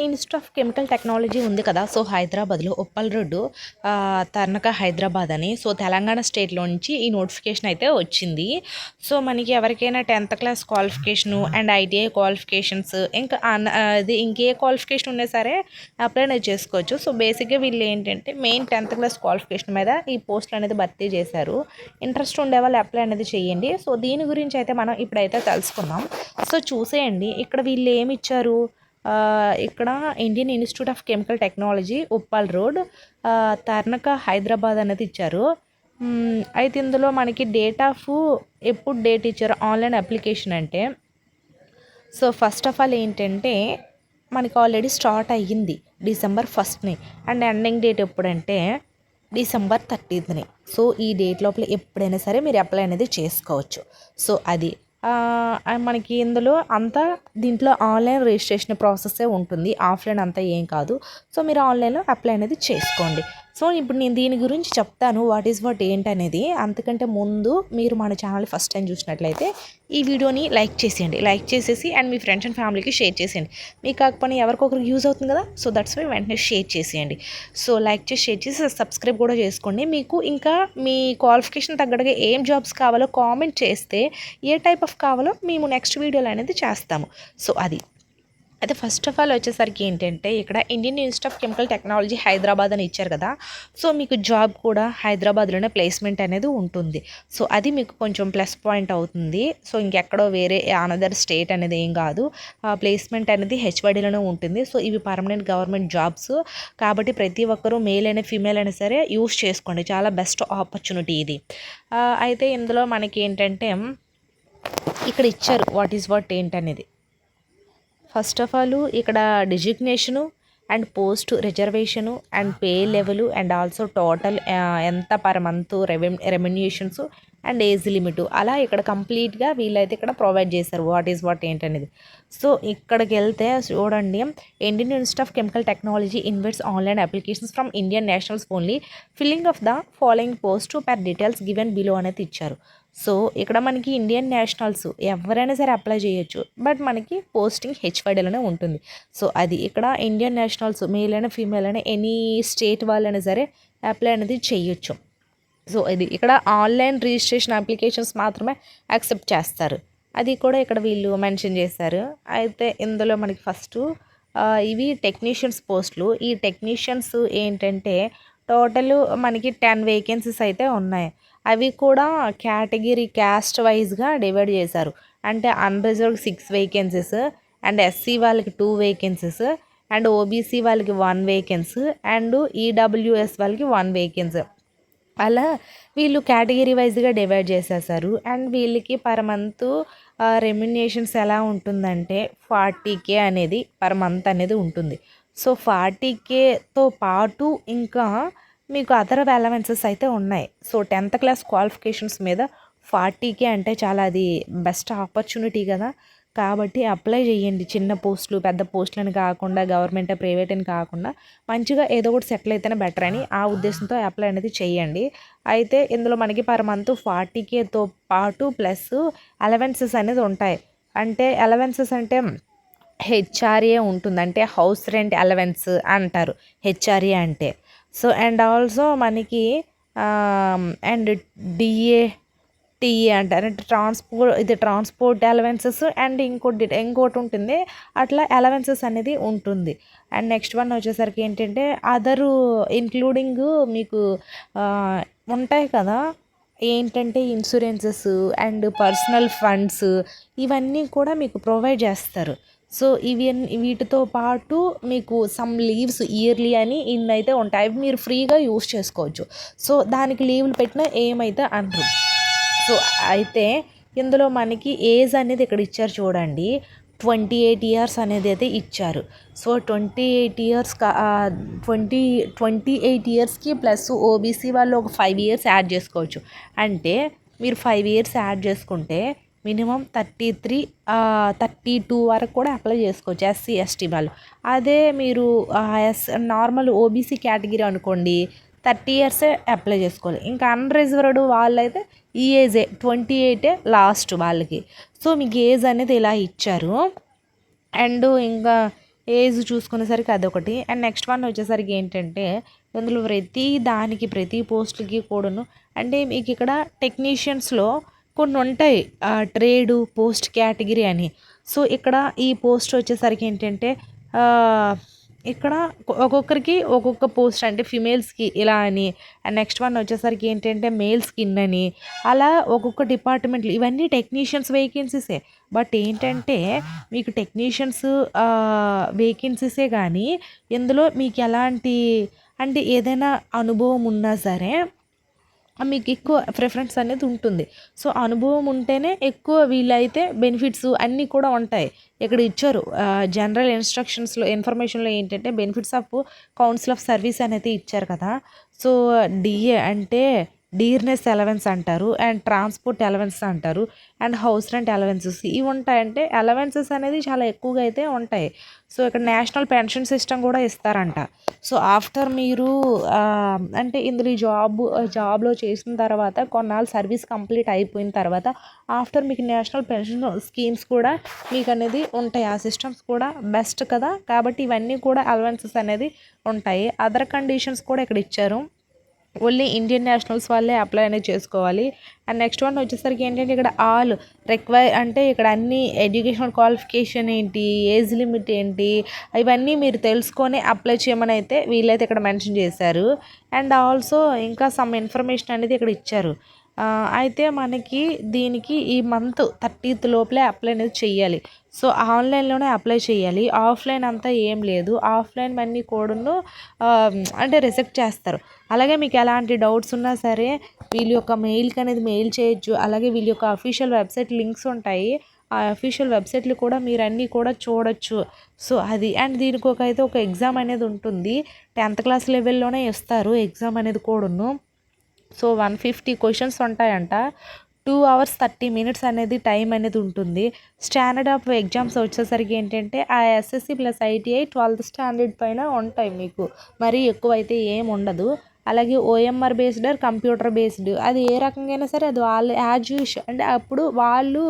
Institute of Chemical technology ఉంది కదా. So హైదరాబాద్లో ఉప్పల్ రోడ్డు తర్నక హైదరాబాద్ అని. సో తెలంగాణ స్టేట్లో నుంచి ఈ నోటిఫికేషన్ అయితే వచ్చింది. సో మనకి ఎవరికైనా 10th class qualification and ITI qualifications ఇంకా అది ఇంకే క్వాలిఫికేషన్ ఉన్నా సరే అప్లై అనేది చేసుకోవచ్చు. సో బేసిక్గా వీళ్ళు ఏంటంటే మెయిన్ 10th క్లాస్ క్వాలిఫికేషన్ మీద ఈ పోస్టులు అనేది భర్తీ చేశారు. ఇంట్రెస్ట్ ఉండే వాళ్ళు అప్లై అనేది చేయండి. సో దీని గురించి అయితే మనం ఇప్పుడైతే తెలుసుకుందాం. సో చూసేయండి ఇక్కడ వీళ్ళు ఏమి ఇచ్చారు. ఇక్కడ Indian Institute of Chemical Technology Uppal road Tarnaka Hyderabad అనేది ఇచ్చారు. అయితే ఇందులో మనకి ఎప్పుడు డేట్ ఇచ్చారు ఆన్లైన్ అప్లికేషన్ అంటే. సో ఫస్ట్ ఆఫ్ ఆల్ ఏంటంటే మనకి ఆల్రెడీ స్టార్ట్ అయ్యింది December 1st and ending date ఎప్పుడంటే December 30th. సో ఈ డేట్ లోపల ఎప్పుడైనా సరే మీరు అప్లై అనేది చేసుకోవచ్చు. సో అది మనకి ఇందులో అంతా దీంట్లో ఆన్లైన్ రిజిస్ట్రేషన్ ప్రాసెస్సే ఉంటుంది, ఆఫ్లైన్ అంతా ఏం కాదు. సో మీరు ఆన్లైన్లో అప్లై అనేది చేసుకోండి. సో ఇప్పుడు నేను దీని గురించి చెప్తాను వాట్ ఏంటనేది. అంతకంటే ముందు మీరు మన ఛానల్ ఫస్ట్ టైం చూసినట్లయితే ఈ వీడియోని లైక్ చేసేసి అండ్ మీ ఫ్రెండ్స్ అండ్ ఫ్యామిలీకి షేర్ చేసేయండి. మీకు కాకపోతే ఎవరికొకరికి యూజ్ అవుతుంది కదా. సో దట్స్ వై వెంటనే షేర్ చేసేయండి. సో షేర్ చేసి సబ్స్క్రైబ్ కూడా చేసుకోండి. మీకు ఇంకా మీ క్వాలిఫికేషన్ తగ్గట్టుగా ఏం జాబ్స్ కావాలో కామెంట్ చేస్తే ఏ టైప్ ఆఫ్ కావాలో మేము నెక్స్ట్ వీడియోలో అనేది చేస్తాము. సో అది అయితే ఫస్ట్ ఆఫ్ ఆల్ వచ్చేసరికి ఏంటంటే ఇక్కడ Indian Institute of Chemical technology Hyderabad అని ఇచ్చారు కదా. సో మీకు జాబ్ కూడా హైదరాబాద్లోనే ప్లేస్మెంట్ అనేది ఉంటుంది. సో అది మీకు కొంచెం ప్లస్ పాయింట్ అవుతుంది. సో ఇంకెక్కడో వేరే అనదర్ స్టేట్ అనేది ఏం కాదు. ప్లేస్మెంట్ అనేది హెచ్వైడీలోనే ఉంటుంది. సో ఇవి పర్మనెంట్ గవర్నమెంట్ జాబ్స్ కాబట్టి ప్రతి ఒక్కరూ మేల్ అయినా ఫీమేల్ అయినా సరే యూస్ చేసుకోండి. చాలా బెస్ట్ ఆపర్చునిటీ ఇది. అయితే ఇందులో మనకి ఏంటంటే ఇక్కడ ఇచ్చారు వాట్ ఏంటనేది. ఫస్ట్ ఆఫ్ ఆల్ ఇక్కడ designation and post reservation and pay level and also total ఎంత per month remunerations and age limit అలా ఇక్కడ కంప్లీట్గా వీళ్ళైతే ఇక్కడ ప్రొవైడ్ చేశారు వాట్ ఏంటనేది. సో ఇక్కడికి వెళ్తే చూడండి, Indian Institute of Chemical technology invites online applications from Indian nationals only filling of the following post per details given below అనేది ఇచ్చారు. సో ఇక్కడ మనకి ఇండియన్ నేషనల్స్ ఎవరైనా సరే అప్లై చేయొచ్చు, బట్ మనకి పోస్టింగ్ హెచ్వైడీలోనే ఉంటుంది. సో అది ఇక్కడ ఇండియన్ నేషనల్స్ మేల్ అయినా ఫీమేల్ అయినా ఎనీ స్టేట్ వాళ్ళైనా సరే అప్లై అనేది చేయొచ్చు. సో ఇది ఇక్కడ ఆన్లైన్ రిజిస్ట్రేషన్ అప్లికేషన్స్ మాత్రమే యాక్సెప్ట్ చేస్తారు. అది కూడా ఇక్కడ వీళ్ళు మెన్షన్ చేశారు. అయితే ఇందులో మనకి ఫస్ట్ ఇవి టెక్నీషియన్స్ పోస్టులు. ఈ టెక్నీషియన్స్ ఏంటంటే టోటల్ మనకి 10 వేకెన్సీస్ అయితే ఉన్నాయి. అవి కూడా కేటగిరీ క్యాస్ట్ వైజ్గా డివైడ్ చేశారు. అంటే అన్రిజర్వ్డ్ 6 వేకెన్సీస్ అండ్ ఎస్సీ వాళ్ళకి 2 వేకెన్సీస్ అండ్ ఓబీసీ వాళ్ళకి 1 వేకెన్సీ అండ్ ఈడబ్ల్యూఎస్ వాళ్ళకి 1 వేకెన్సీ. అలా వీళ్ళు కేటగిరీ వైజ్గా డివైడ్ చేసేసారు. అండ్ వీళ్ళకి పర్ మంత్ రెమ్యునేషన్స్ ఎలా ఉంటుందంటే 40K అనేది పర్ మంత్ అనేది ఉంటుంది. సో 40Kతో పాటు ఇంకా మీకు అదర్ అలవెన్సెస్ అయితే ఉన్నాయి. సో 10th క్లాస్ క్వాలిఫికేషన్స్ మీద 40K అంటే చాలా అది బెస్ట్ ఆపర్చునిటీ కదా. కాబట్టి అప్లై చేయండి. చిన్న పోస్టులు పెద్ద పోస్టులని కాకుండా గవర్నమెంట్ ప్రైవేట్ అని కాకుండా మంచిగా ఏదో ఒకటి సెటిల్ అయితేనే బెటర్ అని ఆ ఉద్దేశంతో అప్లై అనేది చేయండి. అయితే ఇందులో మనకి పర్ మంత్ 40Kతో పాటు ప్లస్ అలవెన్సెస్ అనేది ఉంటాయి. అంటే అలవెన్సెస్ అంటే హెచ్ఆర్ఏ ఉంటుంది, అంటే హౌస్ రెంట్ అలవెన్స్ అంటారు హెచ్ఆర్ఏ అంటే. సో అండ్ ఆల్సో మనకి అండ్ టీఏ అంటారు, అంటే ట్రాన్స్పోర్ట్ అలవెన్సెస్ అండ్ ఇంకోటి ఉంటుంది. అట్లా అలవెన్సెస్ అనేది ఉంటుంది. అండ్ నెక్స్ట్ వన్ వచ్చేసరికి ఏంటంటే అదరు ఇంక్లూడింగ్ మీకు ఉంటాయి కదా, ఏంటంటే ఇన్సూరెన్సెస్ అండ్ పర్సనల్ ఫండ్స్ ఇవన్నీ కూడా మీకు ప్రొవైడ్ చేస్తారు. సో వీటితో పాటు మీకు సమ్ లీవ్స్ ఇయర్లీ అని ఇన్ని అయితే ఉంటాయి. అవి మీరు ఫ్రీగా యూస్ చేసుకోవచ్చు. సో దానికి లీవ్లు పెట్టినా ఏమైతే అనరు. సో అయితే ఇందులో మనకి ఏజ్ అనేది ఇక్కడ ఇచ్చారు చూడండి, 28 ఇయర్స్ అనేది అయితే ఇచ్చారు. సో 28 ఇయర్స్కి ప్లస్ ఓబీసీ వాళ్ళు ఒక 5 ఇయర్స్ యాడ్ చేసుకోవచ్చు. అంటే మీరు 5 ఇయర్స్ యాడ్ చేసుకుంటే మినిమం 32 వరకు కూడా అప్లై చేసుకోవచ్చు ఎస్సీ ఎస్టీ వాళ్ళు. అదే మీరు నార్మల్ ఓబీసీ కేటగిరీ అనుకోండి 30 ఇయర్సే అప్లై చేసుకోవాలి. ఇంకా అన్రిజర్వ్డ్ వాళ్ళైతే ఈ ఏజే 28 లాస్ట్ వాళ్ళకి. సో మీకు ఏజ్ అనేది ఇలా ఇచ్చారు. అండ్ ఇంకా ఏజ్ చూసుకునేసరికి అదొకటి. అండ్ నెక్స్ట్ వన్ వచ్చేసరికి ఏంటంటే ఇందులో ప్రతి పోస్ట్‌కి కూడాను అంటే మీకు ఇక్కడ టెక్నీషియన్స్‌లో కొన్ని ఉంటాయి. ట్రేడు, పోస్ట్ కేటగిరీ అని. సో, ఇక్కడ ఈ పోస్ట్ వచ్చేసరికి ఏంటంటే ఆహ్, ఇక్కడ ఒక్కొక్కరికి ఒక్కొక్క పోస్ట్ అంటే ఫిమేల్స్‌కి ఇలా అని, అండ్ నెక్స్ట్ వన్ వచ్చేసరికి ఏంటంటే మేల్స్‌కి ఇన్నని, అలా ఒక్కొక్క డిపార్ట్మెంట్‌లు ఇవన్నీ టెక్నీషియన్స్ వేకెన్సీసే. బట్ ఏంటంటే మీకు టెక్నీషియన్స్ వేకెన్సీసే గానీ ఇందులో మీకు ఎలాంటి అంటే ఏదైనా అనుభవం ఉన్నా సరే మీకు ఎక్కువ ప్రిఫరెన్స్ అనేది ఉంటుంది. సో, అనుభవం ఉంటేనే ఎక్కువ వీళ్ళైతే బెనిఫిట్స్ అన్నీ కూడా ఉంటాయి. ఇక్కడ ఇచ్చారు జనరల్ ఇన్ఫర్మేషన్‌లో ఏంటంటే benefits of council of service అనేది ఇచ్చారు కదా! సో, డీఏ అంటే డీర్నెస్ అలవెన్స్ అంటారు. అండ్ ట్రాన్స్‌పోర్ట్ అలవెన్స్ అంటారు. అండ్ హౌస్ రెంట్ అలవెన్సెస్ ఇవి ఉంటాయంటే అలవెన్సెస్ అనేది చాలా ఎక్కువగా అయితే ఉంటాయి. సో, ఇక్కడ నేషనల్ పెన్షన్ సిస్టమ్ కూడా ఇస్తారంట. సో, ఆఫ్టర్ మీరు అంటే ఇందులో ఈ జాబ్‌లో చేసిన తర్వాత కొన్నాళ్ళు సర్వీస్ కంప్లీట్ అయిపోయిన తర్వాత ఆఫ్టర్ మీకు నేషనల్ పెన్షన్ స్కీమ్స్ కూడా మీకనేది ఉంటాయి. ఆ సిస్టమ్స్ కూడా బెస్ట్ కదా! కాబట్టి ఇవన్నీ కూడా అలవెన్సెస్ అనేది ఉంటాయి. అదర్ కండిషన్స్ కూడా ఇక్కడ ఇచ్చారు. ఓన్లీ ఇండియన్ నేషనల్స్ వాళ్ళే అప్లై అనేది చేసుకోవాలి. అండ్ నెక్స్ట్ వన్ వచ్చేసరికి ఏంటంటే ఇక్కడ ఆల్ అంటే ఇక్కడ అన్ని ఎడ్యుకేషనల్ క్వాలిఫికేషన్ ఏంటి, ఏజ్ లిమిట్ ఏంటి, ఇవన్నీ మీరు తెలుసుకొని అప్లై చేయమని అయితే వీళ్ళైతే ఇక్కడ మెన్షన్ చేశారు. అండ్ ఆల్సో ఇంకా సమ్ ఇన్ఫర్మేషన్ అనేది ఇక్కడ ఇచ్చారు. అయితే మనకి దీనికి ఈ మంత్ 30th లోపలే అప్లై అనేది చెయ్యాలి. సో, ఆన్‌లైన్‌లోనే అప్లై చేయాలి. ఆఫ్‌లైన్ అంతా ఏం లేదు. ఆఫ్‌లైన్ అన్నీ కూడాను అంటే రిజెక్ట్ చేస్తారు. అలాగే మీకు ఎలాంటి డౌట్స్ ఉన్నా సరే వీళ్ళ యొక్క మెయిల్‌కి అనేది మెయిల్ చేయొచ్చు. అలాగే వీళ్ళ యొక్క అఫీషియల్ వెబ్‌సైట్ లింక్స్ ఉంటాయి. ఆ అఫీషియల్ వెబ్‌సైట్‌లు కూడా మీరు అన్నీ కూడా చూడొచ్చు. సో, అది అండ్ దీనికి ఒక ఎగ్జామ్ అనేది ఉంటుంది. 10th క్లాస్ లెవెల్‌లోనే ఇస్తారు ఎగ్జామ్ అనేది కూడాను. సో, 150 క్వెషన్స్ ఉంటాయంట. 2 hours 30 minutes అనేది టైం అనేది ఉంటుంది. స్టాండర్డ్ ఆఫ్ ఎగ్జామ్స్ వచ్చేసరికి ఏంటంటే ఆ SSC plus ITI 12th standard పైన ఉంటాయి మీకు. మరీ ఎక్కువైతే ఏమి ఉండదు. అలాగే OMR based or computer based అది ఏ రకంగా అయినా సరే అది వాళ్ళు యాజ్ యూజువల్ అంటే అప్పుడు వాళ్ళు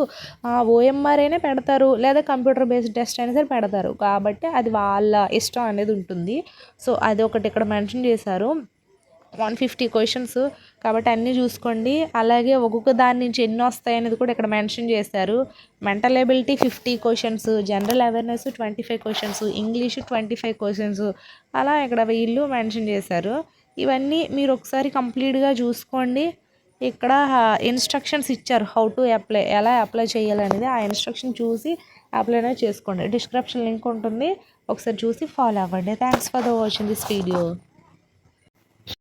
ఓఎంఆర్ అయినా పెడతారు లేదా కంప్యూటర్ బేస్డ్ టెస్ట్ అయినా సరే పెడతారు. కాబట్టి అది వాళ్ళ ఇష్టం అనేది ఉంటుంది. సో, అదొకటి ఇక్కడ మెన్షన్ చేశారు. 150 క్వెషన్స్ కాబట్టి అన్నీ చూసుకోండి. అలాగే ఒక్కొక్క దాని నుంచి ఎన్ని వస్తాయనేది కూడా ఇక్కడ మెన్షన్ చేశారు. Mental ability 50 questions, general awareness 25 questions, English 25 questions అలా ఇక్కడ వీళ్ళు మెన్షన్ చేశారు. ఇవన్నీ మీరు ఒకసారి కంప్లీట్‌గా చూసుకోండి. ఇక్కడ ఇన్‌స్ట్రక్షన్స్ ఇచ్చారు. హౌ టు అప్లై ఎలా అప్లై చేయాలనేది ఆ ఇన్‌స్ట్రక్షన్ చూసి అప్లై అనేది చేసుకోండి. డిస్క్రిప్షన్ లింక్ ఉంటుంది. ఒకసారి చూసి ఫాలో అవ్వండి. Thanks for watching this video.